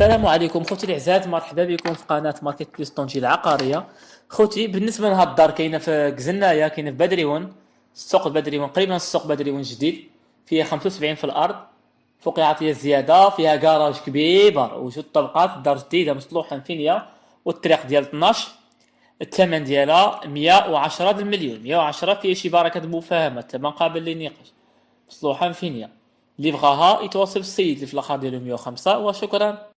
السلام عليكم خوتي العزاز، مرحبا بكم في قناه ماركت بليس طنجة العقاريه. خوتي بالنسبه لهاد الدار كاينه في كزنايه، كاينه في بدريون، السوق بدريون، قريبا السوق بدريون جديد. فيها 75 في الارض، فوقها عطيه زياده، فيها كراج كبير وجوج طبقات، دار جديده مصلوحه فينيا، والطريق ديال 12. الثمن ديالها 110 المليون، 110 فيه شي بركه مفاهمه، الثمن قابل للنقاش، مصلوحه فينيا. اللي بغاها يتواصل بالسيد اللي في الاخر ديالو 105. وشكرا.